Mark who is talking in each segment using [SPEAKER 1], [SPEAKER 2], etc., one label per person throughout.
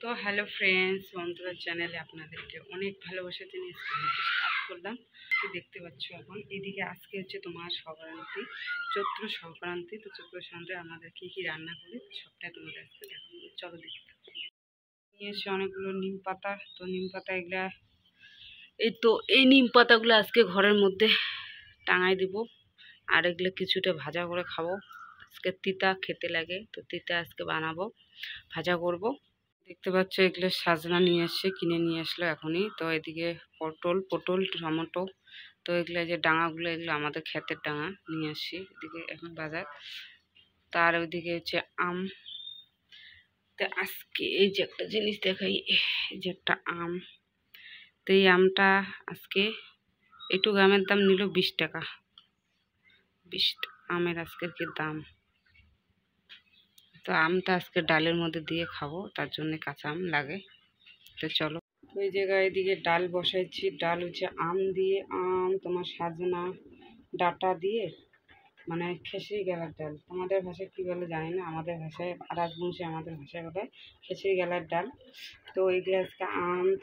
[SPEAKER 1] তো hello friends, বন্ধুরা চ্যানেলে আপনাদেরকে অনেক ভালোবাসা জানিয়ে স্টার্ট করলাম। তো দেখতে পাচ্ছ এখন এদিকে আজকে হচ্ছে তোমার সংক্রান্তি, চৈত্র সংক্রান্তি। তো চৈত্র সংক্রান্তি আমাদের কী কী রান্না করি সবটাই তোমাদের আজকে দেখাবো। চলো দেখতে নিয়ে এসে অনেকগুলো নিম পাতা। তো নিম পাতা এগুলা এই নিম পাতাগুলো আজকে ঘরের মধ্যে টাঙাই দিব, আর এগুলো কিছুটা ভাজা করে খাবো। আজকে তিতা খেতে লাগে, তো তিতা আজকে বানাবো, ভাজা করব। দেখতে পাচ্ছ এগুলো সাজনা নিয়ে আসছে, কিনে নিয়ে আসলো এখনই। তো এদিকে পটল টমেটো, তো এগুলো যে ডাঙাগুলো এগুলো আমাদের ক্ষেতের ডাঙা নিয়ে আসছি এদিকে এখন বাজার। তার ওইদিকে হচ্ছে আম। তো আজকে এই যে একটা জিনিস দেখাই, এই যে একটা আম। তো এই আমটা আজকে একটু আমের দাম নিল 20 টাকা। 20 আমের আজকের কি দাম। তো আমটা আজকে ডালের মধ্যে দিয়ে খাবো, তার জন্য কাঁচা আম লাগে। তো চলো, ওই জায়গায় এদিকে ডাল বসাইছি। ডাল হচ্ছে আম দিয়ে, তোমার সাজনা ডাটা দিয়ে, মানে খেসরি গেলার ডাল। তোমাদের ভাষায় কী বলে জানি না, আমাদের ভাষায় রাজবংশী, আমাদের ভাষায় বলে খেসরি গেলার ডাল। তো এইগুলো আজকে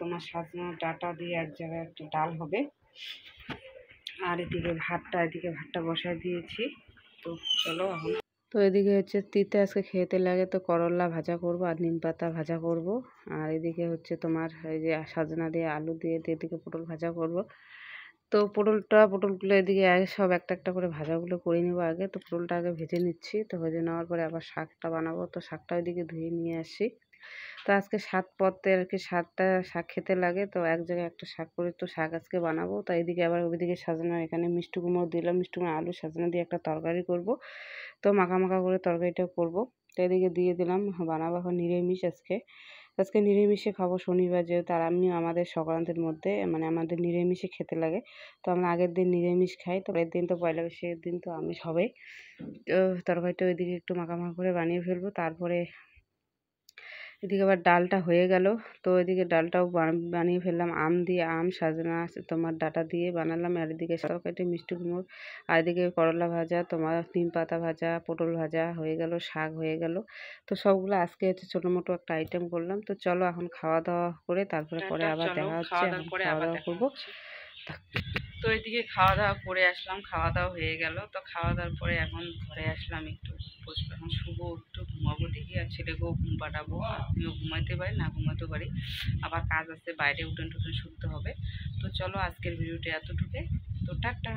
[SPEAKER 1] তোমার সাজনা ডাটা দিয়ে এক জায়গায় একটা ডাল হবে। আর এদিকে ভাতটা বসায় দিয়েছি। তো চলো এখন। তো এদিকে হচ্ছে তিতে আজকে খেতে লাগে, তো করলা ভাজা করব আর নিম পাতা ভাজা করব। আর এদিকে হচ্ছে তোমার এই যে সাজনা দিয়ে আলু দিয়ে এদিকে পটল ভাজা করব। তো পটলগুলো এদিকে আগে সব একটা একটা করে ভাজাগুলো করে নেবো আগে। তো পটলটা আগে ভেজে নিচ্ছি, তো ভেজে নেওয়ার পরে আবার শাকটা বানাবো। তো শাকটা ওইদিকে ধুয়ে নিয়ে আসি। তো আজকে 7 পদে আর কি 7টা শাক খেতে লাগে, তো এক জায়গায় একটা শাক করে তো শাক আজকে বানাবো। তো এদিকে আবার ওইদিকে সাজানো, এখানে মিষ্টি কুমড়ো দিলাম, মিষ্টি কুমড়ো আলু সাজানো দিয়ে একটা তরকারি করব। তো মাখা মাখা করে তরকারিটা করব। তো এদিকে দিয়ে দিলাম, বানাবো এখন নিরামিষ আজকে নিরামিষে খাবো, শনিবার যেহেতু। আর আমি আমাদের সংক্রান্তির মধ্যে মানে আমাদের নিরামিষে খেতে লাগে। তো আমরা আগের দিন নিরামিষ খাই, তো পরের দিন তো পয়লা বৈশাখের দিন তো আমিষ হবেই। তো তরকারিটা ওইদিকে একটু মাখা মাখা করে বানিয়ে ফেলবো। তারপরে এদিকে আবার ডালটা হয়ে গেল। তো এদিকে ডালটাও বানিয়ে ফেললাম, আম দিয়ে, আম সাজনা তোমার ডাটা দিয়ে বানালাম। আর এদিকে তরকারিতে মিষ্টি কুমড়ো, আর এদিকে করলা ভাজা, তোমার নিম পাতা ভাজা, পটল ভাজা হয়ে গেল, শাক হয়ে গেল। তো সবগুলো আজকে হচ্ছে ছোটো মোটো একটা আইটেম করলাম। তো চলো এখন খাওয়া দাওয়া করে তারপরে পরে আবার দেখা হচ্ছে। এখন খাওয়া দাওয়া করবো। তো এদিকে খাওয়া দাওয়া করে আসলাম, খাওয়া দাওয়া হয়ে গেল। তো খাওয়া দাওয়ার পরে এখন ঘরে আসলাম, একটু বসবো, এখন শুবো, একটু ঘুমাবো দেখি। আর ছেলেকেও ঘুম পাঠাবো, আমিও ঘুমাইতে পারি না ঘুমাতে পারি, আবার কাজ আছে, বাইরে উঠোন টুটন শুনতে হবে। তো চলো আজকের ভিডিওটি এতটুকু। তো টাটা।